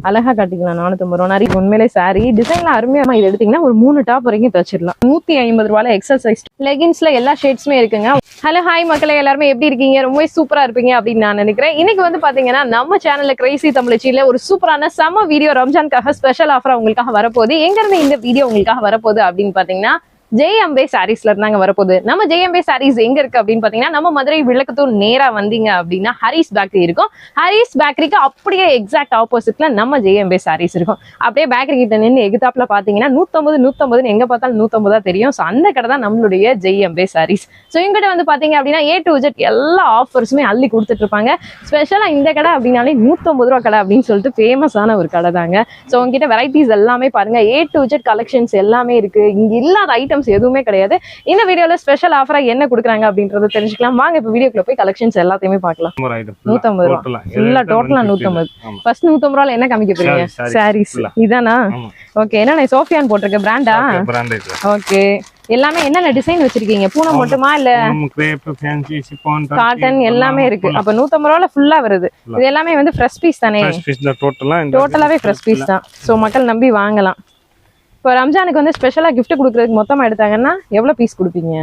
அழகா கட்டிக்கலாம். 450 ரூபா. நிறைய உண்மையிலே சாரி டிசைன்ல அருமையா இது எடுத்தீங்கன்னா ஒரு 3 டாப் வரைக்கும் தச்சிடலாம். 150 ரூபாயில எக்ஸல் சைஸ் லெகின்ஸ்ல எல்லா ஷேட்ஸுமே இருக்குங்க. ஹலோ ஹாய் மக்களே, எல்லாருமே எப்படி இருக்கீங்க? ரொம்ப சூப்பரா இருப்பீங்க அப்படின்னு நான் நினைக்கிறேன். இன்னைக்கு வந்து பாத்தீங்கன்னா நம்ம சேனல்ல கிரேசி தமிழச்சியில ஒரு சூப்பரான செம்ம வீடியோ ரம்ஜானுக்காக ஸ்பெஷல் ஆஃபரா உங்களுக்காக வரப்போகுது. எங்க இருந்து இந்த வீடியோ உங்களுக்காக வரப்போகுது அப்படின்னு பாத்தீங்கன்னா ஜெயம்பே சாரீஸ்ல இருந்தாங்க வரப்போகுது. நம்ம ஜெயம்பே சாரீஸ் எங்க இருக்கு அப்படின்னு பாத்தீங்கன்னா நம்ம மதுரை விளக்கத்தூர் நேரா வந்தீங்க அப்படின்னா ஹரிஸ் பேக்கரி இருக்கும். ஹரிஸ் பேக்கரிக்கு அப்படியே எக்ஸாக்ட் ஆப்போசிட்ல நம்ம ஜெயம்பே சாரீஸ் இருக்கும். அப்படியே பேக்கரி கிட்ட நின்று எகுதாப்ல பாத்தீங்கன்னா 150 எங்க பார்த்தாலும் 150 தெரியும். ஸோ அந்த கடை தான் நம்மளுடைய ஜெயம்பே சாரீஸ். ஸோ இங்கிட்ட வந்து பாத்தீங்க அப்படின்னா A to Z எல்லா ஆஃபர்ஸுமே அள்ளி கொடுத்துட்டு இருப்பாங்க. ஸ்பெஷலா இந்த கடை அப்படின்னாலே 150 ரூபா கடை அப்படின்னு சொல்லிட்டு ஃபேமஸான ஒரு கடை தாங்க. ஸோ உங்ககிட்ட வெரைட்டிஸ் எல்லாமே பாருங்க, A to Z கலெக்ஷன்ஸ் எல்லாமே இருக்கு. இங்க இல்லாத ஐட்டம்ஸ் எதுவுமே கிடையாது. இந்த வீடியோல ஸ்பெஷல் ஆஃபரா என்ன கொடுக்குறாங்க அப்படின்றத தெரிஞ்சுக்கலாம். வாங்க இப்ப வீடியோக்குள்ள போய் கலெக்ஷன்ஸ் எல்லாத்தையுமே பார்க்கலாம். 150 ரூபா ஃபுல்லா டோட்டலா 150. ஃபர்ஸ்ட் 150 ரூபால என்ன காமிக்க போறீங்க? சாரீஸ் இதானா? ஓகே, என்ன சோஃபியான் போட்டிருக்க பிராண்டா? ஓகே, எல்லாமே என்னென்ன டிசைன் வச்சிருக்கீங்க? பூனம் மட்டுமா இல்ல காட்டன் எல்லாமே இருக்கு? அப்ப 150 ரூபால ஃபுல்லா வருது. இது எல்லாமே வந்து ஃப்ரெஷ் பீஸ் தானே? டோட்டலாவே ஃப்ரெஷ் பீஸ் தான். சோ மக்கள் நம்பி வாங்கலாம். இப்போ ரம்ஜானுக்கு வந்து ஸ்பெஷலா கிஃப்ட் கொடுக்கறதுக்கு மொத்தமா எடுத்தாங்கன்னா எவ்வளவு பீஸ் கொடுப்பீங்க?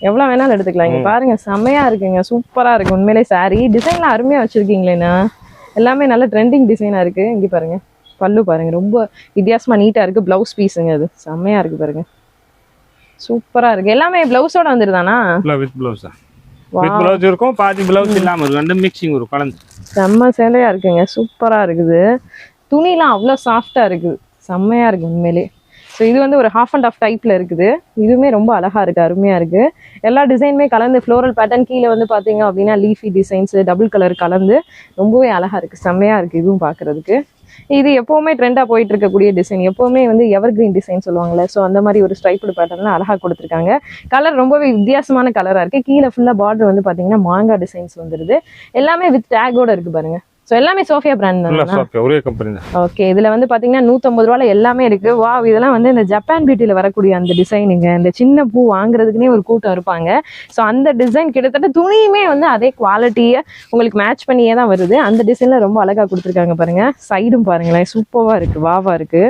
எவ்வளவு வேணாலும் எடுத்துக்கலாம். இங்க பாருங்க, செம்மையா இருக்குங்க, சூப்பரா இருக்கு உண்மையிலே. சாரி டிசைன்லாம் அருமையா வச்சிருக்கீங்களேண்ணா. எல்லாமே நல்ல ட்ரெண்டிங் டிசைனா இருக்கு. இங்க பாருங்க, பல்லு பாருங்க, ரொம்ப வித்தியாசமா நீட்டா இருக்கு. பிளவுஸ் பீஸுங்க, அது செம்மையா இருக்கு பாருங்க, சூப்பரா இருக்கு. எல்லாமே பிளவுஸோட வந்துருதானா? செம்ம சேலையா இருக்குங்க, சூப்பரா இருக்குது. துணிலாம் அவ்வளவு சாஃப்டா இருக்குது, செம்மையா இருக்கு உண்மையிலே. ஸோ இது வந்து ஒரு ஹாஃப் அண்ட் ஆஃப் டைப்ல இருக்குது. இதுவுமே ரொம்ப அழகா இருக்கு, அருமையா இருக்கு. எல்லா டிசைனுமே கலந்து ஃப்ளோரல் பேட்டர்ன், கீழே வந்து பாத்தீங்க அப்படின்னா லீஃபி டிசைன்ஸ், டபுள் கலர் கலந்து ரொம்பவே அழகா இருக்கு, செம்மையா இருக்கு. இதுவும் பாக்குறதுக்கு இது எப்பவுமே ட்ரெண்டா போயிட்டு இருக்கக்கூடிய டிசைன். எப்பவுமே வந்து எவர் கிரீன் டிசைன் சொல்லுவாங்கல்ல, ஸோ அந்த மாதிரி ஒரு ஸ்ட்ரைப்டு பேட்டர்ன்ல அழகா கொடுத்துருக்காங்க. கலர் ரொம்பவே வித்தியாசமான கலரா இருக்கு. கீழே ஃபுல்லா பார்டர் வந்து பாத்தீங்கன்னா மாங்கா டிசைன்ஸ் வந்துருது. எல்லாமே வித் டேகோட இருக்கு பாருங்க. சோ எல்லாமே சோஃபியா பிராண்ட் தான், ஒரே கம்பெனி தான். ஓகே, இதுல வந்து பாத்தீங்கன்னா 150 ரூபாயில எல்லாமே இருக்கு. வாவ், இதெல்லாம் வந்து இந்த ஜப்பான் பியூட்டில வரக்கூடிய அந்த டிசைனுங்க. இந்த சின்ன பூ வாங்குறதுக்குனே ஒரு கூட்டம் இருப்பாங்க. சோ அந்த டிசைன் கிட்டத்தட்ட துணியுமே வந்து அதே குவாலிட்டியை உங்களுக்கு மேட்ச் பண்ணியே தான் வருது. அந்த டிசைன்ல ரொம்ப அழகா கொடுத்துருக்காங்க பாருங்க. சைடும் பாருங்களேன், சூப்பரா இருக்கு, வாவா இருக்கு.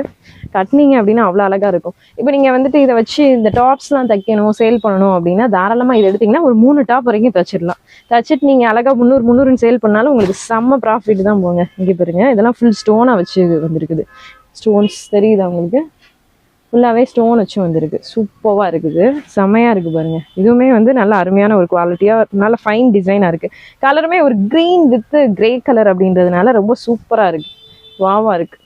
கட்டினீங்க அப்படின்னா அவ்வளவு அழகா இருக்கும். இப்போ நீங்க வந்துட்டு இதை வச்சு இந்த டாப்ஸ் எல்லாம் தைக்கணும், சேல் பண்ணணும் அப்படின்னா தாராளமா இதை எடுத்தீங்கன்னா ஒரு 3 டாப் வரைக்கும் தச்சிடலாம். தச்சுட்டு நீங்க அழகா 300 சேல் பண்ணாலும் உங்களுக்கு செம்ம ப்ராஃபிட் தான் போங்க. இங்க பாருங்க, இதெல்லாம் ஃபுல் ஸ்டோனா வச்சு வந்திருக்குது. ஸ்டோன்ஸ் தெரியுதா உங்களுக்கு? ஃபுல்லாவே ஸ்டோன் வச்சு வந்திருக்கு, சூப்பரா இருக்குது, செமையா இருக்கு பாருங்க. இதுவுமே வந்து நல்ல அருமையான ஒரு குவாலிட்டியா நல்ல ஃபைன் டிசைனா இருக்கு. கலருமே ஒரு கிரீன் வித் கிரே கலர் அப்படின்றதுனால ரொம்ப சூப்பரா இருக்கு, வாவா இருக்கு.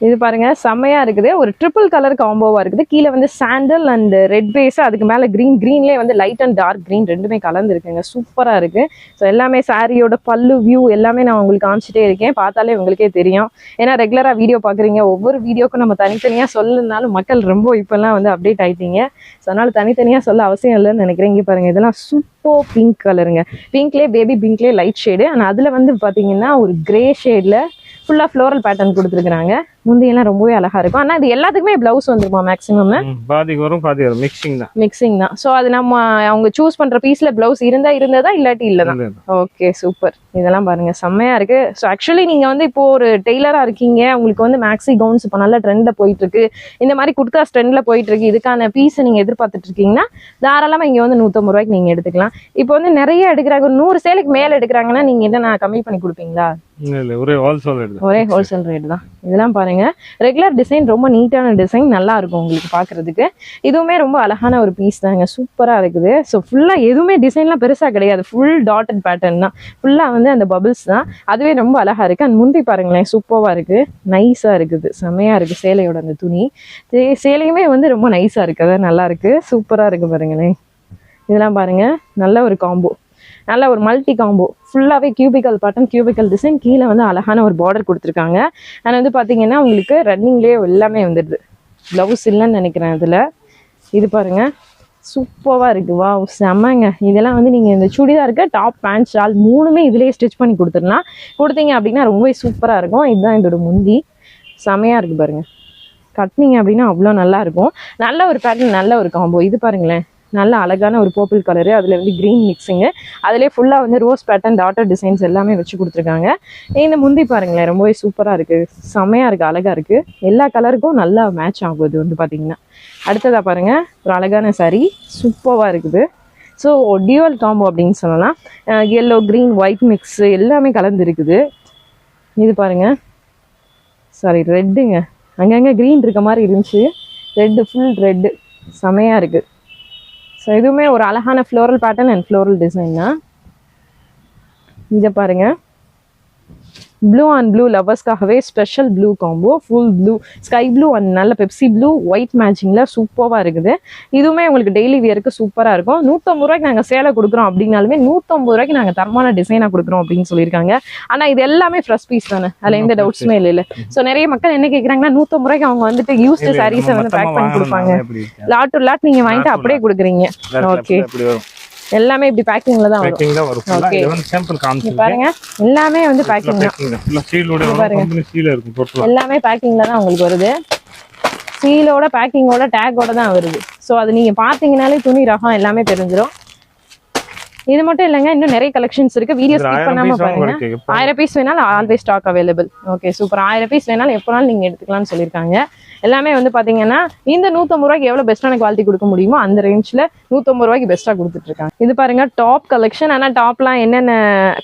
இது பாருங்க, செம்மையா இருக்குது. ஒரு ட்ரிபிள் கலர் காம்போவா இருக்குது. கீழே வந்து சாண்டல் அண்ட் ரெட் பேஸ், அதுக்கு மேல கிரீன்லேயே வந்து லைட் அண்ட் டார்க் கிரீன் ரெண்டுமே கலந்து இருக்குங்க, சூப்பரா இருக்கு. ஸோ எல்லாமே சாரியோட பல்லு வியூ எல்லாமே நான் உங்களுக்கு காமிச்சிட்டே இருக்கேன், பார்த்தாலே உங்களுக்கே தெரியும். ஏன்னா ரெகுலரா வீடியோ பாக்குறீங்க. ஒவ்வொரு வீடியோக்கும் நம்ம தனித்தனியா சொல்லனாலும் மக்கள் ரொம்ப இப்பெல்லாம் வந்து அப்டேட் ஆயிட்டீங்க. ஸோ அதனால தனித்தனியா சொல்ல அவசியம் இல்லைன்னு நினைக்கிறேன். இங்க பாருங்க, இதெல்லாம் சூப்பர் பிங்க் கலருங்க. பிங்க்லேயே பேபி பிங்க்லேயே லைட் ஷேடு, ஆனால் அதுல வந்து பாத்தீங்கன்னா ஒரு கிரே ஷேட்ல ஃபுல்லா ஃப்ளோரல் பேட்டர்ன் கொடுத்துருக்காங்க. முந்தியெல்லாம் ரொம்பவே அழகா இருக்கும். ஆனா இது எல்லாத்துக்குமே பிளவுஸ் வந்துருமா? மேக்ஸிமம் பாதி வரும் பாதி வரும், மிக்சிங் தான். சோ அது நம்ம அவங்க சூஸ் பண்ற பீஸ்ல பிளவுஸ் இருந்ததா இல்லாட்டி இல்லதான். Okay, super. இதெல்லாம் பாருங்க, செம்மையா இருக்கு. ஸோ ஆக்சுவலி நீங்க வந்து இப்போ ஒரு டெய்லரா இருக்கீங்க, உங்களுக்கு வந்து மேக்ஸி கவுன்ஸ் இப்போ நல்ல ட்ரெண்ட்ல போயிட்டு இருக்கு, இந்த மாதிரி குர்தாஸ் ட்ரெண்ட்ல போயிட்டு இருக்கு, இதுக்கான பீஸ் நீங்க எதிர்பார்த்துட்டு இருக்கீங்கன்னா தாராளமா இங்க வந்து 150 ரூபாய்க்கு நீங்க எடுத்துக்கலாம். இப்போ வந்து நிறைய எடுக்கிறாங்க, 100 சேலுக்கு மேல எடுக்கிறாங்கன்னா நீங்க என்ன கம்மி பண்ணி கொடுப்பீங்களா? ஒரே ஹோல்சேல் ரேட் தான். இதெல்லாம் பாருங்க, ரெகுலர் டிசைன், ரொம்ப நீட்டான டிசைன், நல்லா இருக்கும் உங்களுக்கு பாக்குறதுக்கு. இதுவுமே ரொம்ப அழகான ஒரு பீஸ் தாங்க, சூப்பரா இருக்குது. ஸோ ஃபுல்லா எதுவுமே டிசைன்லாம் பெருசா கிடையாது, ஃபுல் டாட்டட் பேட்டர்ன் தான், ஃபுல்லா வந்து அந்த பபிள்ஸ் தான். அதுவே ரொம்ப அழகா இருக்கு. அண்ட் முந்தி பாருங்களேன், சூப்பரா இருக்கு, நைஸா இருக்குது, செமையா இருக்கு. சேலையோட அந்த துணி சேலையுமே வந்து ரொம்ப நைஸா இருக்கு, அதான் நல்லா இருக்கு, சூப்பரா இருக்கு பாருங்களேன். இதெல்லாம் பாருங்க, நல்ல ஒரு காம்போ, நல்ல ஒரு மல்டி காம்போ. ஃபுல்லாவே கியூபிக்கல் பேட்டர்ன், கியூபிக்கல் டிசைன், கீழே வந்து அழகான ஒரு பார்டர் கொடுத்துருக்காங்க. அண்ட் வந்து பாத்தீங்கன்னா உங்களுக்கு ரன்னிங்லேயே எல்லாமே வந்துடுது. பிளவுஸ் இல்லைன்னு நினைக்கிறேன் இதுல. இது பாருங்க, சூப்பரா இருக்கு, வா செம்மங்க. இதெல்லாம் வந்து நீங்க இந்த சுடிதாருக்கு டாப் பேண்ட் ஷால் மூணுமே இதுலயே ஸ்டிச் பண்ணி கொடுத்தீங்க அப்படின்னா ரொம்பவே சூப்பரா இருக்கும். இதுதான் இதோட முந்தி, செமையா இருக்கு பாருங்க. கட்டினீங்க அப்படின்னா அவ்வளோ நல்லா இருக்கும். நல்ல ஒரு பேட்டர்ன், நல்ல ஒரு காம்போ. இது பாருங்களேன், நல்ல அழகான ஒரு பர்பிள் கலரு, அதில் வந்து க்ரீன் மிக்ஸிங்கு, அதிலே ஃபுல்லாக வந்து ரோஸ் பேட்டர்ன் டாட்டர் டிசைன்ஸ் எல்லாமே வச்சு கொடுத்துருக்காங்க. இந்த முந்தி பாருங்களேன், ரொம்பவே சூப்பராக இருக்குது, செம்மையாக இருக்குது, அழகாக இருக்குது, எல்லா கலருக்கும் நல்லா மேட்ச் ஆகுது வந்து பார்த்தீங்கன்னா. அடுத்ததாக பாருங்கள், ஒரு அழகான saree சூப்பராக இருக்குது. ஸோ டியூவல் காம்போ அப்படின்னு சொல்லலாம். எல்லோ க்ரீன் ஒயிட் மிக்ஸு எல்லாமே கலந்து இருக்குது. இது பாருங்கள், சாரி ரெட்டுங்க, அங்கங்கே க்ரீன் இருக்க மாதிரி இருந்துச்சு, ரெட்டு ஃபுல் ரெட்டு செமையாக இருக்குது. ஸோ இதுவுமே ஒரு அழகான floral pattern and floral design தான். இதை பாருங்கள், ப்ளூ அண்ட் ப்ளூ லவர்ஸ்க்காகவே special blue combo, full blue, sky blue and நல்ல பெப்சி ப்ளூ ஒயிட் மேட்சிங்கில் சூப்பராக இருக்குது. இதுவுமே உங்களுக்கு டெய்லி வியருக்கு சூப்பராக இருக்கும். 150 ரூபாய்க்கு நாங்கள் சேலை கொடுக்குறோம் அப்படின்னாலுமே 150 ரூபாய்க்கு நாங்கள் தரமான டிசைனாக கொடுக்குறோம் அப்படின்னு சொல்லியிருக்காங்க. ஆனால் இது எல்லாமே ஃப்ரெஷ் பீஸ் தானே, அதில் எந்த டவுட்ஸுமே இல்லை. ஸோ நிறைய மக்கள் என்ன கேட்குறாங்கன்னா 150 ரூபாய்க்கு அவங்க வந்துட்டு யூஸ்டு சாரீஸை வந்து பேக் பண்ணி கொடுப்பாங்க, லாட் டு லாட் நீங்கள் வாங்கிட்டு அப்படியே கொடுக்குறீங்க. ஓகே, எல்லாமே இப்படி பேக்கிங்ல தான் வரும். ஓகே, பாருங்க எல்லாமே வந்து பேக்கிங் தான், எல்லாமே பேக்கிங்ல தான் உங்களுக்கு வருது, சீலோட பேக்கிங்கோட டேக்கோட தான் வருது. ஸோ அது நீங்க பாத்தீங்கன்னாலே துணி ரகம் எல்லாமே தெரிஞ்சிடும். இது மட்டும் இல்லைங்க, இன்னும் நிறைய கலெக்ஷன்ஸ் இருக்கு, வீடியோ ஸ்கிப் பண்ணாம பாருங்க. 1000 பீஸ் வேணாலும் always stock available. Okay super, 1000 piece வேணாலும் எப்போனாலும் நீங்க எடுத்துக்கலாம்னு சொல்லியிருக்காங்க. எல்லாமே வந்து பாத்தீங்கன்னா இந்த 150 ரூபாய்க்கு எவ்வளவு பெஸ்டான குவாலிட்டி கொடுக்க முடியுமோ அந்த ரேஞ்ச்ல 150 ரூபாய்க்கு பெஸ்டா கொடுத்துட்டு இருக்காங்க. இது பாருங்க டாப் கலெக்ஷன். ஆனா டாப்லாம் என்னென்ன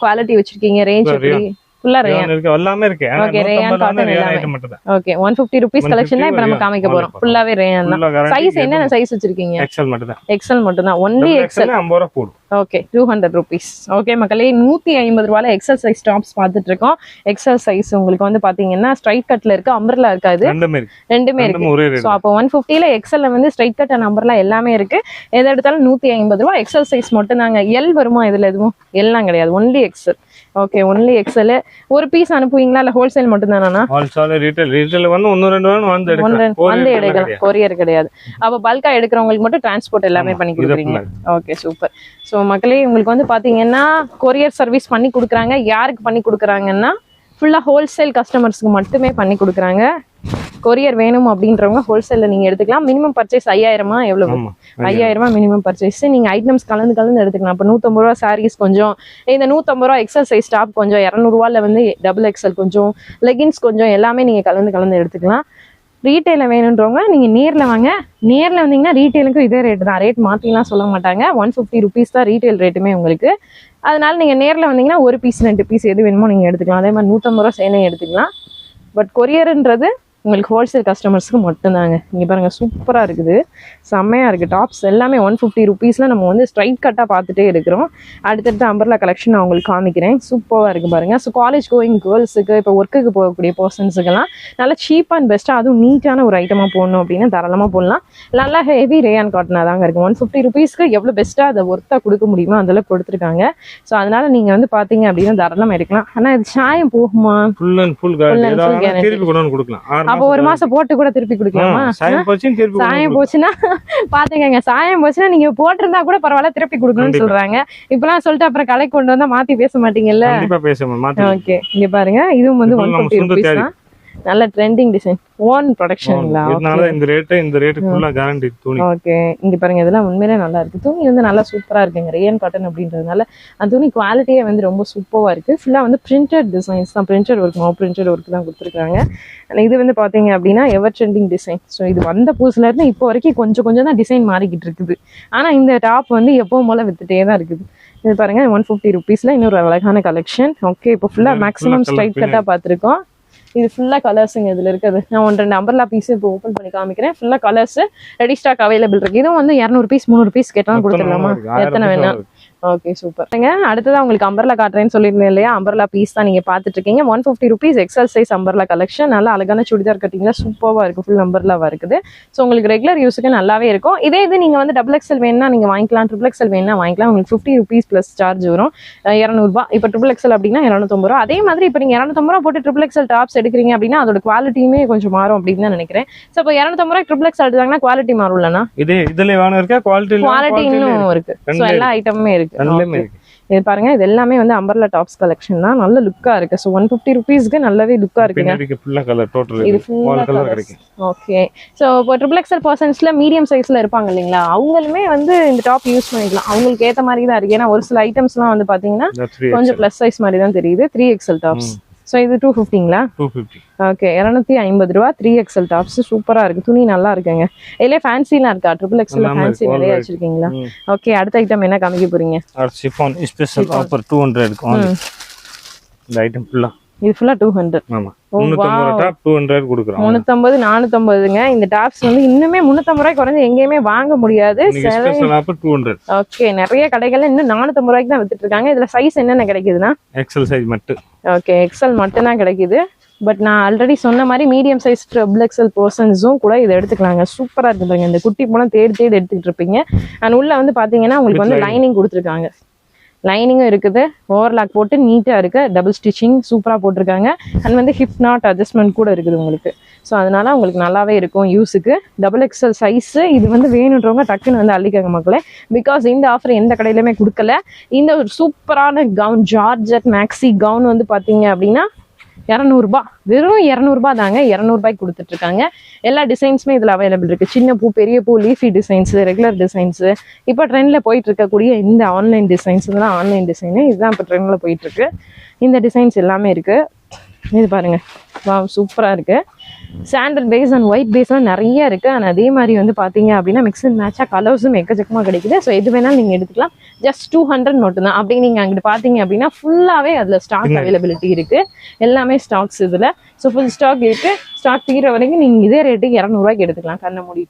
குவாலிட்டி வச்சிருக்கீங்க, ரேஞ்ச் எப்படி? ஃபுல்லா ரேயான் இருக்கு, எல்லாமே இருக்கு. ஓகே, ரேயான் காட்டன் எல்லாமே. ஓகே, 150 ரூபீஸ் கலெக்ஷன் தான் இப்போ நம்ம காமிக்க போறோம். ஃபுல்லாவே ரேயான் தான். சைஸ் என்னென்ன சைஸ் வச்சிருக்கீங்க? எக்ஸ்எல் மட்டும் தான். எக்ஸ்எல் மட்டும் தான், ஒன்லி எக்ஸ்எல். 50 ரூபாய் போடு. Okay, 200 rupees. ஓகே மக்களே, 150 ரூபாயில எக்ஸ்எல் சைஸ் டாப்ஸ் பார்த்துட்டு இருக்கோம். எக்ஸ்எல் சைஸ் உங்களுக்கு வந்து பாத்தீங்கன்னா ஸ்ட்ரைட் கட்ல இருக்கு, அம்பர்லா இருக்காது, ரெண்டுமே இருக்கு. ஸோ அப்போ 150ல எக்ஸ்எல்ல வந்து ஸ்ட்ரைட் கட் அண்ட் அம்பர்லா எல்லாமே இருக்கு. எதை எடுத்தாலும் 150 ரூபாய். எக்ஸ்எல் சைஸ் மட்டும் தாங்க. எல் வருமா இதுல? எதுவும் எல்லாம் கிடையாது, only XL. Okay, only XL. ஒரு பீஸ் அனுப்புவீங்களா இல்ல ஹோல்சேல் மட்டும் தானா? ஹோல்சேல், ரீட்டைல் வந்து 1-2 வந்து எடுக்கலாம், கொரியர் கிடையாது. அப்ப பல்கா எடுக்கிறவங்களுக்கு மட்டும் டிரான்ஸ்போர்ட் எல்லாமே பண்ணி கொடுக்குறீங்க. Okay super. ஸோ மக்களே, உங்களுக்கு வந்து பாத்தீங்கன்னா கொரியர் சர்வீஸ் பண்ணி கொடுக்குறாங்க. யாருக்கு பண்ணி கொடுக்குறாங்கன்னா ஃபுல்லா ஹோல்சேல் கஸ்டமர்ஸ்க்கு மட்டுமே பண்ணி கொடுக்குறாங்க. கொரியர் வேணும் அப்படின்றவங்க ஹோல்சேல்ல நீங்க எடுத்துக்கலாம். மினிமம் பர்ச்சேஸ் 5000 எவ்வளவு? 5000 மினிமம் பர்ச்சேஸ். நீங்க ஐட்டம்ஸ் கலந்து எடுத்துக்கலாம். அப்ப 150 ரூபா சாரீஸ் கொஞ்சம், இந்த 150 ரூபா எக்ஸல் சைஸ் டாப் கொஞ்சம், 200 ரூபாயில வந்து டபுள் எக்ஸல் கொஞ்சம், லெகின்ஸ் கொஞ்சம், எல்லாமே நீங்க கலந்து எடுத்துக்கலாம். ரீட்டைல வேணுன்றவங்க நீங்க நேர்ல வாங்க. நேர்ல வந்தீங்கன்னா ரீட்டைலுக்கும் இதே ரேட் தான், ரேட் மாத்திலாம் சொல்ல மாட்டாங்க. 150 ரூபீஸ் தான் ரீட்டைல் ரேட்டுமே உங்களுக்கு. அதனால நீங்க நேர்ல வந்தீங்கன்னா ஒரு பீஸ் 2 பீஸ் எது வேணுமோ நீங்க எடுத்துக்கலாம். அதே மாதிரி 150 ரூபா சேலையும் எடுத்துக்கலாம். பட் கொரியர்ன்றது உங்களுக்கு ஹோல்சேல் கஸ்டமர்ஸ்க்கு மட்டும்தாங்க. இங்கே பாருங்க சூப்பராக இருக்குது, செம்மையாக இருக்குது. டாப்ஸ் எல்லாமே 150 ரூபீஸில் நம்ம வந்து ஸ்ட்ரைட் கட்டாக பார்த்துட்டே இருக்கிறோம். அடுத்தடுத்து அம்பர்லா கலெக்ஷன் நான் உங்களுக்கு காமிக்கிறேன். சூப்பராக இருக்குது பாருங்கள். ஸோ காலேஜ் கோயிங் கேர்ள்ஸுக்கு, இப்போ ஒர்க்குக்கு போகக்கூடிய பர்சன்ஸுக்கெல்லாம் நல்லா சீப் அண்ட் பெஸ்ட்டாக, அதுவும் நீட்டான ஒரு ஐட்டமாக போடணும் அப்படின்னு தாராளமாக போடலாம். நல்லா ஹெவி ரேயான் காட்டனாக தாங்க இருக்குது. 150 ரூபீஸ்க்கு எவ்வளோ பெஸ்ட்டாக அதை ஒர்த்தாக கொடுக்க முடியுமோ அதெல்லாம் கொடுத்துருக்காங்க. ஸோ அதனால நீங்கள் வந்து பார்த்தீங்க அப்படின்னா தாராளமாக எடுக்கலாம். ஆனால் இது சாயம் போகுமா? அப்போ ஒரு மாசம் போட்டு கூட திருப்பி குடுக்கலாமா? சாயம் போச்சுன்னா பாத்துக்கங்க, சாயம் போச்சுன்னா நீங்க போட்டிருந்தா கூட பரவாயில்ல, திருப்பி கொடுக்கணும்னு சொல்றாங்க. இப்பெல்லாம் சொல்லிட்டு அப்புறம் கலை கொண்டு வந்தா மாத்தி பேச மாட்டீங்கல்ல? ஓகே, இங்க பாருங்க, இதுவும் வந்து 150 ரூபீஸ் தான். நல்ல ட்ரெண்டிங் டிசைன், ஓன் ப்ரொடக்ஷன்ங்களா? இந்த ரேட் ஃபுல்லா கேரண்டி துணி. ஓகே, இங்க பாருங்க, இதெல்லாம் உண்மையிலே நல்லா இருக்கு. துணி வந்து நல்லா சூப்பரா இருக்குங்க. ரேயன் காட்டன் அப்படின்றதுனால அந்த துணி குவாலிட்டியே வந்து ரொம்ப சூப்பரா இருக்கு. ஃபுல்லா வந்து பிரிண்டட் டிசைன்ஸ் தான், பிரிண்டட் ஒர்க் தான் கொடுத்துருக்காங்க. இது வந்து பாத்தீங்க அப்படின்னா எவர் ட்ரெண்டிங் டிசைன். ஸோ இது வந்த புதுசுல இருந்து இப்போ வரைக்கும் கொஞ்சம் தான் டிசைன் மாறிக்கிட்டு இருக்குது. ஆனா இந்த டாப் வந்து எப்பவும் போல வித்துட்டே தான் இருக்குது. இது பாருங்க 150 ரூபீஸ்ல இன்னொரு அழகான கலெக்ஷன். ஓகே, இப்போ ஃபுல்லா மேக்ஸிமம் ஸ்ட்ரைட் கட்டா பார்த்துருக்கோம். இது ஃபுல்லா கலர்ஸுங்க இதுல இருக்குது. நான் 1-2 அம்பர்லா பீஸ் இப்போ ஓப்பன் பண்ணி காமிக்கிறேன். ஃபுல்லா கலர்ஸ் ரெடி ஸ்டாக் அவைலபிள் இருக்கு. இதுவும் வந்து 200 பீஸ் 300 பீஸ் கேட்டாலும் கொடுத்துடலாமா? எத்தனை வேணா? Okay super. அடுத்ததான் உங்களுக்கு அம்பர்லா காட்டுறேன்னு சொல்லியிருந்தேன் இல்லையா? அம்பர்லா பீஸ் தான் நீங்க பாத்துட்டு இருக்கீங்க. 150 rupees XL size umbrella collection. நல்லா அழகான சுடிதார் கட்டிங்ல சூப்பரா இருக்கு. ஃபுல் அம்பர்லாவா இருக்குது. ஸோ உங்களுக்கு ரெகுலர் யூஸுக்கு நல்லாவே இருக்கும். இதே இது நீங்க வந்து டபுள் எக்ஸல் வேணும்னா நீங்க வாங்கிக்கலாம், ட்ரிபிள் எக்ஸல் வேணும்னா வாங்கிக்கலாம். உங்களுக்கு 50 ரூபீஸ் பிளஸ் சார்ஜ் வரும், 200 ரூபாய். இப்போ ட்ரிபிள் எக்ஸல் அப்படின்னா 250 ரூபா. அதே மாதிரி இப்போ நீங்க 250 ரூபா போட்டு ட்ரிபிள் எக்ஸல் டாப்ஸ் எடுக்கிறீங்க அப்படின்னா அதோட குவாலிட்டியுமே கொஞ்சம் மாறும் அப்படின்னு தான் நினைக்கிறேன். ஸோ இப்போ 250 ரூபாய் ட்ரிபிள் எக்ஸல் எடுத்தாங்கன்னா குவாலிட்டி மாறும்லண்ணா? இதுல வேணும் இருக்கா, குவாலிட்டி இன்னும் இருக்கு. ஸோ எல்லா ஐட்டமுமே இருக்கு. இது பாருங்க, இது எல்லாமே வந்து அம்பர்லா டாப்ஸ் கலெக்ஷன் தான். நல்ல லுக்கா இருக்கு. ஸோ 150 ருபீஸ்க்கு நல்லாவே லுக்கா இருக்குங்க. இது ஃபுல்லா கலர். ஓகே. ஸோ இப்போ XXL பர்சன்ஸ்ல மீடியம் சைஸ்ல இருப்பாங்க இல்லைங்களா, அவங்களுமே வந்து இந்த டாப் யூஸ் பண்ணிக்கலாம். அவங்களுக்கு ஏற்ற மாதிரி தான் இருக்கு. ஏன்னா ஒரு சில ஐட்டம்ஸ்லாம் வந்து பாத்தீங்கன்னா கொஞ்சம் பிளஸ் சைஸ் மாதிரி தான் தெரியுது. 3XL tops. ஸோ இது 250ங்களா? 250. ஓகே, 250 ரூபா. 3XL டாப்ஸ் சூப்பரா இருக்கு. துணி நல்லா இருக்குங்க. இதுல ஃபேன்சிலாம் இருக்கா? XXL ஃபேன்சி நிறைய வச்சிருக்கீங்களா? ஓகே, அடுத்த ஐட்டம் என்ன காமிக்க போறீங்க? ஷிஃபான் ஸ்பெஷல் ஆஃபர் 200 இருக்கும். இந்த ஐட்டம் ஃபுல்லா இது ஃபுல்லா 200. ஆமா, 350 டாப் 200 கொடுக்குறோம். 350 450ங்க. இந்த டாப்ஸ் வந்து இன்னுமே 350 ரூபாய் குறைஞ்சு எங்கேயுமே வாங்க முடியாது. Special offer 200. ஓகே, நிறைய கடைகள்ல இன்னும் 450 ரூபாய்க்கு தான் வித்துட்டு இருக்காங்க. இதுல சைஸ் என்னென்ன கிடைக்குதுன்னா XL சைஸ் மட்டும். ஓகே, XL மட்டும் தான் கிடைக்குது. பட் நான் ஆல்ரெடி சொன்ன மாதிரி மீடியம் சைஸ் XXL பர்சன்ஸும் கூட இதை எடுத்துக்கலாங்க. சூப்பரா இருக்கு பாருங்க. இந்த குட்டி போனா தேடி தேடி எடுத்துக்கிட்டு இருப்பீங்க. அண்ட் உள்ள வந்து பாத்தீங்கன்னா உங்களுக்கு வந்து லைனிங் கொடுத்துருக்காங்க. லைனிங்கும் இருக்குது. ஓவர்லாக் போட்டு நீட்டா இருக்கு. டபுள் ஸ்டிச்சிங் சூப்பரா போட்டிருக்காங்க. அண்ட் வந்து ஹிப் நாட் அட்ஜஸ்ட்மெண்ட் கூட இருக்குது உங்களுக்கு. ஸோ அதனால உங்களுக்கு நல்லாவே இருக்கும் யூஸுக்கு. XXL சைஸ் இது வந்து வேணுன்றவங்க டக்குன்னு வந்து அள்ளிக்காங்க மக்களே. பிகாஸ் இந்த ஆஃபர் எந்த கடையிலுமே கொடுக்கல. இந்த ஒரு சூப்பரான கவுன், ஜார்ஜெட் மேக்ஸி கவுன் வந்து பாத்தீங்க அப்படின்னா 200 ரூபாய். வெறும் 200 ரூபாய் தாங்க. 200 ரூபாய்க்கு கொடுத்துட்டு இருக்காங்க. எல்லா டிசைன்ஸுமே இதுல அவைலபிள் இருக்கு. சின்ன பூ, பெரிய பூ, லீஃபி டிசைன்ஸ், ரெகுலர் டிசைன்ஸ், இப்போ ட்ரெண்ட்ல போயிட்டு இருக்கக்கூடிய இந்த ஆன்லைன் டிசைன்ஸ், இதெல்லாம் ஆன்லைன் டிசைனு. இதுதான் இப்போ ட்ரெண்ட்ல போயிட்டு இருக்கு. இந்த டிசைன்ஸ் எல்லாமே இருக்கு. இது பாருங்க, சூப்பரா இருக்கு. சாண்டல் பேஸ் அண்ட் ஒயிட் பேஸ்லாம் நிறைய இருக்கு. அண்ட் அதே மாதிரி வந்து பாத்தீங்க அப்படின்னா மிக்ஸ் அண்ட் மேட்சா கலர்ஸும் எக்கச்சக்கமா கிடைக்குது. ஸோ எது வேணாலும் நீங்க எடுத்துக்கலாம். ஜஸ்ட் 200 மட்டும் தான். அப்படி நீங்க அங்கிட்டு பாத்தீங்க அப்படின்னா ஃபுல்லாவே அதுல ஸ்டாக் அவைலபிலிட்டி இருக்கு. எல்லாமே ஸ்டாக்ஸ் இதுல. ஸோ ஃபுல் ஸ்டாக் இருக்கு. ஸ்டாக் தீர வரைக்கும் நீங்க இதே ரேட்டுக்கு 200 ரூபாய்க்கு எடுத்துக்கலாம். கண்ண மூடி.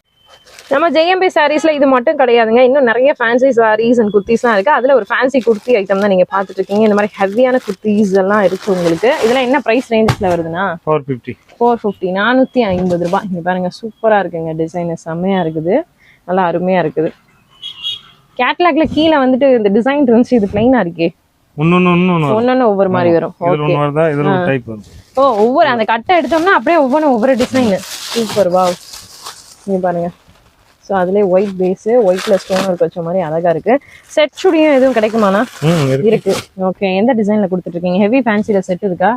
நம்ம JMB சாரீஸ்ல இது மட்டும் கிடையாதுங்க. இன்னும் நிறைய ஃபேன்சி சாரீஸ் அண்ட் குர்த்திஸ்லாம் இருக்கு. அதுல ஒரு ஃபேன்சி குர்த்தி ஐட்டம் தான் நீங்க பாத்துட்டு இருக்கீங்க. இந்த மாதிரி ஹெவியான குர்த்திஸ் எல்லாம் இருக்கு உங்களுக்கு. இதெல்லாம் என்ன பிரைஸ் ரேஞ்ச்ல வருதுன்னா 450. 450 ரூபாய். இங்க பாருங்க, சூப்பரா இருக்குங்க. டிசைன் செம்மையா இருக்குது. நல்லா அருமையா இருக்குது. கேட்லாக்ல கீழே வந்துட்டு இந்த டிசைன் இருந்துச்சு. இது பிளைனா இருக்கே. ஒன்னொன்னு ஒவ்வொரு மாதிரி வரும். ஓ, ஒவ்வொரு அந்த கட்டை எடுத்தோம்னா அப்படியே ஒவ்வொரு டிசைன். சூப்பர். வாவ். இங்க பாருங்க. ஸோ அதுலேயே ஒயிட் பேஸு, ஒயிட்ல ஸ்டோன் ஒர்க் வச்ச மாதிரி அழகா இருக்கு. செட் சுடியும் எதுவும் கிடைக்குமாண்ணா? இருக்கு. ஓகே, எந்த டிசைன்ல கொடுத்துட்டு இருக்கீங்க? ஹெவி ஃபேன்சில செட் இருக்கா?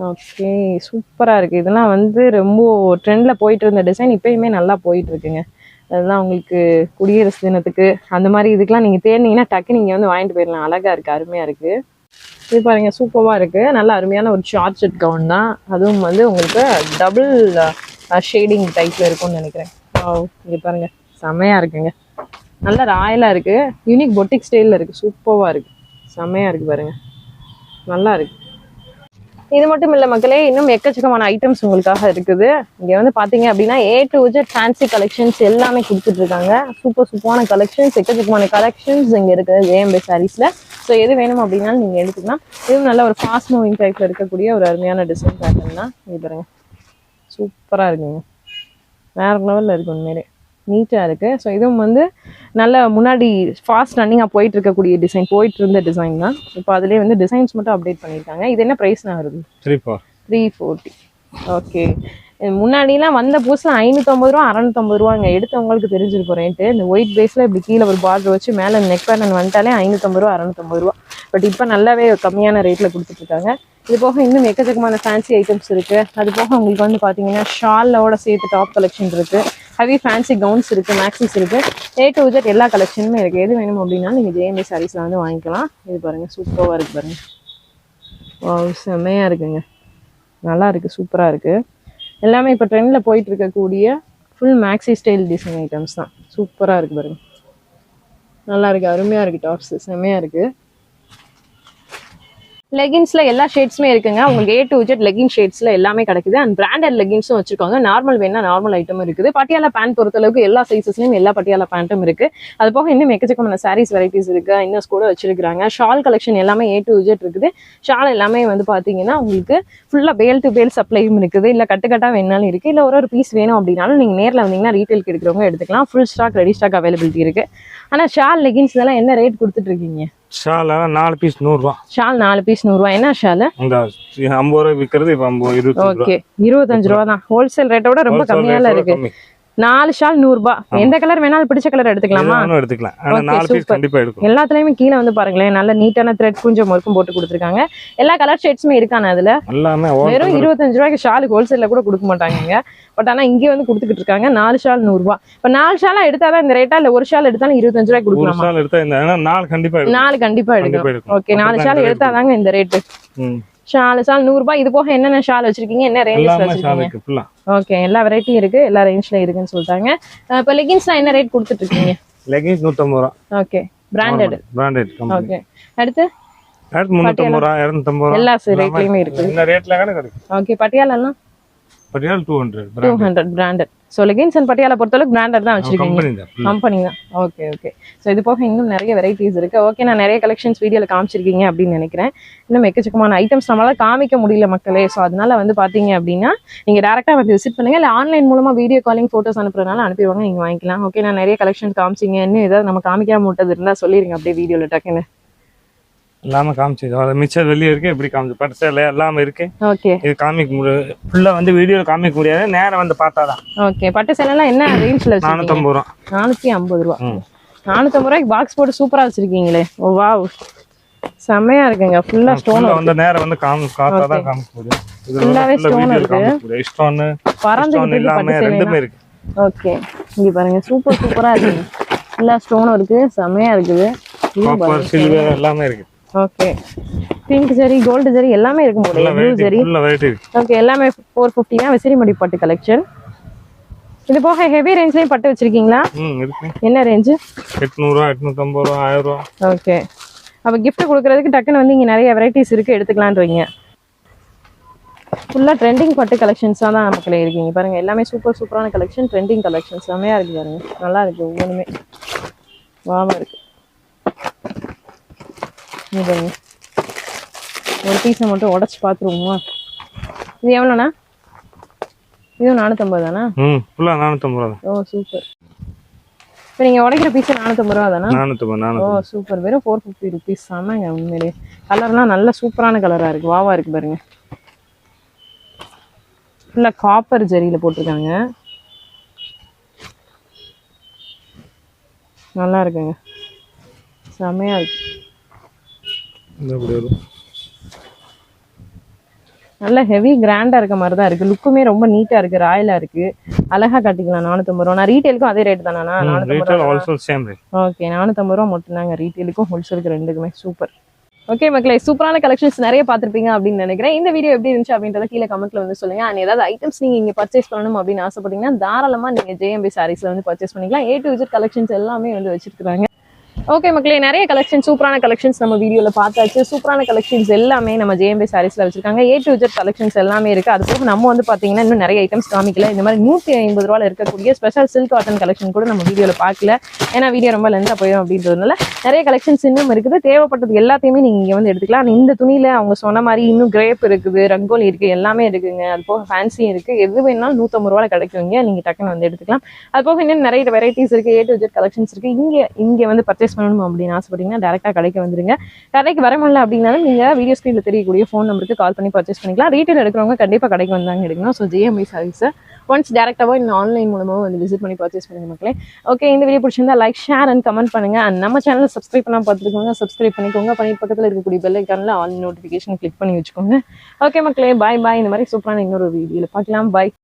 ஓகே, சூப்பரா இருக்கு. இதெல்லாம் வந்து ரொம்ப ட்ரெண்ட்ல போயிட்டு இருந்த டிசைன் இப்பயுமே நல்லா போயிட்டு இருக்குங்க. அதெல்லாம் உங்களுக்கு குடியரசு தினத்துக்கு அந்த மாதிரி இதுக்கெல்லாம் நீங்க தேடினீங்கன்னா டக்கு நீங்க வந்து வாங்கிட்டு போயிடலாம். அழகா இருக்கு, அருமையா இருக்கு. இது பாருங்க, சூப்பரா இருக்கு. நல்ல அருமையான ஒரு ஜார்ஜெட் கவுன் தான். அதுவும் வந்து உங்களுக்கு டபுள் ஷேடிங் டைப்ல இருக்கும்னு நினைக்கிறேன். இங்க பாருங்க, செம்மையா இருக்குங்க. நல்ல ராயலா இருக்கு. யூனிக் பொட்டிக் ஸ்டைல்ல இருக்கு. சூப்பரா இருக்கு. செம்மையா இருக்கு பாருங்க. நல்லா இருக்கு. இது மட்டும் இல்ல மக்களே, இன்னும் எக்கச்சக்கமான ஐட்டம்ஸ் உங்களுக்காக இருக்குது. இங்க வந்து பாத்தீங்க அப்படின்னா A to Z fancy collections எல்லாமே கொடுத்துட்டு இருக்காங்க. சூப்பரான கலெக்ஷன்ஸ், எக்கச்சக்கமான கலெக்ஷன்ஸ் இங்க இருக்கு JMB சாரீஸ்ல. ஸோ எது வேணும் அப்படின்னாலும் நீங்க எடுத்துக்கலாம். இதுவும் நல்ல ஒரு ஃபாஸ்ட் மூவிங் டைப்ல இருக்கக்கூடிய ஒரு அருமையான டிசைன் பேட்டர்ன் தான். இது பாருங்க, சூப்பரா இருக்குங்க. வேற லெவல்ல இருக்கு. உண்மையிலே நீட்டா இருக்கு. ஸோ இதுவும் வந்து நல்ல முன்னாடி ஃபாஸ்ட் ரன்னிங்கா போயிட்டு இருந்த டிசைன் தான். இப்போ அதுலேயே வந்து டிசைன்ஸ் மட்டும் அப்டேட் பண்ணியிருக்காங்க. இது என்ன ப்ரைஸ்னா வருது? 340. ஓகே, முன்னாடிலாம் வந்த புதுசுல 550 ரூபா 650 ரூபாங்க. எடுத்தவங்களுக்கு தெரிஞ்சிருக்கும் ரேட்டு. இந்த ஒயிட் பேஸ்ல இப்படி கீழே ஒரு பார்டர் வச்சு மேலே நெக் பேட்டர்ன் வந்துட்டாலே 550 ரூபா 650 ரூபா. பட் இப்போ நல்லாவே கம்மியான ரேட்ல கொடுத்துட்டு இருக்காங்க. இது போக இன்னும் எக்கச்சக்கமான ஃபேன்சி ஐட்டம்ஸ் இருக்கு. அது போக உங்களுக்கு வந்து பாத்தீங்கன்னா ஷாலோட சேர்த்து டாப் கலெக்ஷன் இருக்கு. ஹெவி ஃபேன்சி கவுன்ஸ் இருக்கு, மேக்ஸிஸ் இருக்கு. A to Z எல்லா கலெக்ஷனுமே இருக்கு. எது வேணும் அப்படின்னா நீங்க JMB சாரீஸ்ல வந்து வாங்கிக்கலாம். இது பாருங்க, சூப்பரா இருக்கு பாருங்க. செம்மையா இருக்குங்க. நல்லா இருக்கு, சூப்பரா இருக்கு. எல்லாமே இப்போ ட்ரெண்ட்ல போயிட்டு இருக்கக்கூடிய full maxi style design items தான். சூப்பரா இருக்கு பாருங்க. நல்லா இருக்கு, அருமையா இருக்கு. டாப்ஸ் செம்மையா இருக்கு. லெகின்ஸ்ல எல்லா ஷேட்ஸுமே இருக்குங்க. உங்களுக்கு A to Z லெகின் ஷேட்ஸ்ல எல்லாமே கிடைக்குது. அண்ட் பிராண்டட் லெகின்ஸும் வச்சிருக்காங்க. நார்மல் வேணா நார்மல் ஐட்டமும் இருக்குது. பட்டியாலா பேண்ட் பொறுத்த அளவுக்கு எல்லா சைஸஸ்லயும் எல்லா பட்டியாலா பேண்ட்டும் இருக்கு. அது போக இன்னும் எக்கச்சக்கமான சாரீஸ் வெரைட்டிஸ் இருக்கு. இன்னர்ஸ் கூட வச்சிருக்காங்க. ஷால் கலெக்ஷன் எல்லாமே A to Z இருக்குது. ஷால் எல்லாமே வந்து பாத்தீங்கன்னா உங்களுக்கு ஃபுல்லா பேல் டு பேல் சப்ளையும் இருக்குது. இல்ல கட்டுக்கட்டா வேணாலும் இருக்கு. இல்ல ஒரு பீஸ் வேணும் அப்படின்னாலும் நீங்க நேர்ல வந்தீங்கன்னா ரீட்டைலுக்கு எடுக்கிறவங்க எடுத்துக்கலாம். Full stock, ready stock availability இருக்கு. ஆனா ஷால் லெகின்ஸ் இதெல்லாம் என்ன ரேட் கொடுத்துட்டு இருக்கீங்க? ஷால் 4 பீஸ் 100 ரூபாய். ஷால் 4 பீஸ் 100 ரூபாய். என்ன ஷால்? இந்த 50 ரூபாய் விக்கிறது இப்ப 25 ஓகே, 25 ரூபாய் தான். ஹோல்சேல் ரேட்டோட ரொம்ப கம்மியால இருக்கு. 4 ஷால் 100 ரூபாய். எந்த கலர் வேணாலும் பிடிச்ச கலர் எடுத்துக்கலாமா? எடுத்துக்கலாம். ஆனா 4 பீஸ் கண்டிப்பா எடுக்கும். எல்லாத்துலயுமே கீழே வந்து பாருங்களேன், நல்ல நீட்டான த்ரெட் குஞ்சம் ஒர்க்கும் போட்டு கொடுத்துருக்காங்க. எல்லா கலர் ஷேட்ஸுமே இருக்கானே அதுல. எல்லாமே வெறும் 25 ரூபாய்க்கு ஷால் ஹோல்சேல்ல கூட கொடுக்க மாட்டாங்க. பட் ஆனா இங்கே வந்து கொடுத்துக்கிட்டு இருக்காங்க. 4 ஷால் 100 ரூபாய். இப்ப 4 ஷாலா எடுத்தாதான் இந்த ரேட்டா, இல்ல ஒரு ஷால் எடுத்தாலும் 25 ரூபாய்க்கு கொடுக்கலாம்? ஒரு ஷால் எடுத்தா இந்த 4 கண்டிப்பா எடுக்கும். 4 கண்டிப்பா எடுக்கும். ஓகே, 4 ஷால் எடுத்தாதாங்க இந்த ரேட்டு. ஷால் 100 ரூபாய். இது போக என்னென்ன ஷால் வச்சிருக்கீங்க, என்ன ரேஞ்ச்ல வச்சிருக்கீங்க? ஓகே, எல்லா வெரைட்டியும் இருக்கு, எல்லா ரேஞ்ச்ல இருக்குன்னு சொல்லிட்டாங்க. இப்போ லெகின்ஸ்லாம் என்ன ரேட் கொடுத்துட்டு இருக்கீங்க? லெகின்ஸ் 150 ரூபாய். Okay, branded. கம்பெனி. ஓகே, அடுத்து 350 ரூபாய், 250 ரூபாய், எல்லா ரேட்லயுமே இருக்கு. இந்த ரேட்ல கிடைக்கும். Okay, Patiala? Patiala 200 branded. So leggings and Patiala பொறுத்தளவுக்கு பிராண்டட் தான் வச்சிருக்கீங்க. கம்பெனி தான். Okay okay. ஸோ இது போக இன்னும் நிறைய வெரைட்டிஸ் இருக்கு. ஓகே, நான் நிறைய கலெக்ஷன்ஸ் வீடியோவில் காமிச்சிருக்கீங்க அப்படின்னு நினைக்கிறேன். இன்னும் எக்கச்சக்கமான ஐட்டம்ஸ் நம்மளால காமிக்க முடியல மக்களே. ஸோ அதனால வந்து பார்த்தீங்க அப்படின்னா நீங்கள் டேரெக்டாக வந்து விசிட் பண்ணுங்க, இல்லை ஆன்லைன் மூலமாக வீடியோ காலிங் ஃபோட்டோஸ் அனுப்புறதுனால அனுப்பிடுவாங்க, நீங்கள் வாங்கிக்கலாம். ஓகே, நான் நிறைய கலெக்ஷன்ஸ் காமிச்சிங்க. இன்னும் ஏதாவது நம்ம காமிக்காம விட்டது இருந்தால் சொல்லிடுங்க அப்படியே வீடியோவில் டக்குன்னு. எல்லாமே காமிச்சு மிச்சம் வெளியே இருக்கு. எப்படி காமிச்சு பட்டு சேலை எல்லாமே இருக்கு. ஓகே, இது காமிக்க முடியாது, ஃபுல்லா வந்து வீடியோல காமிக்க முடியாது, நேரம் வந்து பார்த்தாதான். ஓகே, பட்டு சேலைலாம் என்ன ரேஞ்ச்ல? 450 ரூபா. 450 ரூபா. 450 ரூபாய்க்கு பாக்ஸ் போட்டு சூப்பரா வச்சிருக்கீங்களே. ஓ வாவ், செமையா இருக்குங்க. ஃபுல்லா ஸ்டோன் வந்து நேரம் வந்து பார்த்தாதான் காமிக்க முடியும். ஃபுல்லாவே ஸ்டோன் இருக்கு. ஸ்டோன் பறந்து எல்லாமே ரெண்டுமே இருக்கு. ஓகே, இங்க பாருங்க, சூப்பரா இருக்கு. ஃபுல்லா ஸ்டோன் இருக்கு, செமையா இருக்குது. காப்பர் சில்வர் எல்லாமே இருக்கு. ஓகே, பிங்க் ஜெரி, கோல்டு ஜெரி எல்லாமே இருக்கும் போல. ப்ளூ ஜெரி. ஓகே, எல்லாமே 450 தான். விசிறிமடி பட்டு கலெக்ஷன். இது போக ஹெவி ரேஞ்ச்லயும் பட்டு வச்சிருக்கீங்களா? இருக்கு. என்ன ரேஞ்ச்? 800 ரூபா, 850 ரூபா, 1000 ரூபா. ஓகே, அப்ப கிஃப்ட் கொடுக்கறதுக்கு டக்குன்னு வந்து இங்க நிறைய வெரைட்டிஸ் இருக்கு, எடுத்துக்கலான்றீங்க. ஃபுல்லா ட்ரெண்டிங் பட்டு கலெக்ஷன்ஸா தான் நமக்குள்ள இருக்கீங்க பாருங்க. எல்லாமே சூப்பரான கலெக்ஷன், ட்ரெண்டிங் கலெக்ஷன்ஸ் செமையா இருக்கு பாருங்க. நல்லா இருக்கு, ஒவ்வொன்றுமே வாவா இருக்கு. பாருங்க, ஒரு பீஸை மட்டும் உடச்சு பார்த்துருவோமா? இது எவ்வளோண்ணா? இதுவும் 450 தானா? ஃபுல்லா 450 ரூபா. ஓ சூப்பர். இப்போ நீங்கள் உடைக்கிற பீஸ் 450 ரூபா தானா? 450. ஓ சூப்பர். வெறும் 450 ருபீஸ். ஆமாங்க, உண்மையிலேயே கலர்லாம் நல்ல சூப்பரான கலராக இருக்கு, வாவா இருக்கு பாருங்க. ஃபுல்லாக காப்பர் ஜெரியில் போட்டிருக்காங்க, நல்லா இருக்குங்க, செமையா இருக்கு. நல்ல ஹெவி கிராண்டா இருக்க மாதிரி தான் இருக்கு. லுக்குமே ரொம்ப நீட்டா இருக்கு, ராயலா இருக்கு, அழகா கட்டிக்கலாம். 450 ரூபா. நான் ரீட்டைலுக்கும் அதே ரேட் தானா? 450 ரூபா. ஓகே, 450 ரூபா மட்டும் தாங்க ரீட்டைலுக்கும் ஹோல்சேலுக்கு ரெண்டுக்குமே. சூப்பர். ஓகே மக்களே, சூப்பரான கலெக்ஷன்ஸ் நிறைய பார்த்துருப்பீங்க அப்படின்னு நினைக்கிறேன். இந்த வீடியோ எப்படி இருந்துச்சு அப்படின்றத கீழே கமெண்ட்ல வந்து சொல்லுங்க. அண்ட் ஏதாவது ஐட்டம்ஸ் நீங்க இங்க பர்ச்சேஸ் பண்ணணும் அப்படின்னு ஆசைப்பட்டீங்கன்னா தாராளமா நீங்க JMB சாரீஸ்ல வந்து பர்ச்சேஸ் பண்ணிக்கலாம். A to Z கலெக்ஷன்ஸ் எல்லாமே வந்து வச்சிருக்காங்க. ஓகே மக்களே, நிறைய கலெக்ஷன், சூப்பரான கலெக்ஷன்ஸ் நம்ம வீடியோல பார்த்தாச்சு. சூப்பரான கலெக்ஷன்ஸ் எல்லாமே நம்ம JMB சாரீஸ்ல வச்சிருக்காங்க. A to Z கலெக்ஷன்ஸ் எல்லாமே இருக்கு. அது போக நம்ம வந்து பாத்தீங்கன்னா இன்னும் நிறைய ஐட்டம்ஸ் காமிக்கல. இந்த மாதிரி 150 ரூபாயில இருக்கக்கூடிய ஸ்பெஷல் சில்க் காட்டன் கலெக்ஷன் கூட நம்ம வீடியோல பார்க்கல, ஏன்னா வீடியோ ரொம்ப லென்த்தா போயிடும் அப்படின்றதுனால நிறைய கலெக்ஷன்ஸ் இன்னும் இருக்குது. தேவைப்பட்டது எல்லாத்தையுமே நீங்க இங்க வந்து எடுத்துக்கலாம். இந்த துணியில அவங்க சொன்ன மாதிரி இன்னும் கிரேப் இருக்குது, ரங்கோலி இருக்கு, எல்லாமே இருக்குங்க. அது போக ஃபேன்சியும் இருக்கு. எது வேணாலும் 150 ரூபாயில கிடைக்குங்க, நீங்க டக்குன்னு வந்து எடுத்துக்கலாம். அது போக இன்னும் நிறைய வெரைட்டிஸ் இருக்கு, A to Z கலெக்ஷன்ஸ் இருக்கு. இங்க வந்து பர்ச்சேஸ் பண்ணணும் அப்படின்னு ஆசைப்பட்டீங்கன்னா டேரக்டா கடைக்கு வந்துருங்க. கடைக்கு வர முடியல அப்படின்னாலும் நீங்க வீடியோ ஸ்கிரீன்ல தெரியக்கூடிய ஃபோன் நம்பருக்கு கால் பண்ணி பர்ச்சேஸ் பண்ணிக்கலாம். ரீட்டைல் எடுக்கிறவங்க கண்டிப்பா கடைக்கு வந்தாங்க எடுக்கணும். ஸோ JMB சாரீஸ் ஒன்ஸ் டேரக்டாவோ இந்த ஆன்லைன் மூலமாகவும் வந்து விசிட் பண்ணி பர்ச்சேஸ் பண்ணுங்க மக்களே. ஓகே, இந்த வீடியோ பிடிச்சிருந்தா லைக், ஷேர் அண்ட் கமெண்ட் பண்ணுங்க. அண்ட் நம்ம சேனலை சப்ஸ்கிரைப் பண்ணாம பார்த்துக்கோங்க, சப்ஸ்கிரைப் பண்ணிக்கோங்க. பண்ணி பக்கத்தில் இருக்கக்கூடிய பெல் ஐக்கான்ல ஆல் நோட்டிஃபிகேஷன் கிளிக் பண்ணி வச்சுக்கோங்க. ஓகே மக்களே, பாய் பாய். இந்த மாதிரி சூப்பரான இன்னொரு வீடியோல பார்க்கலாம். பாய்.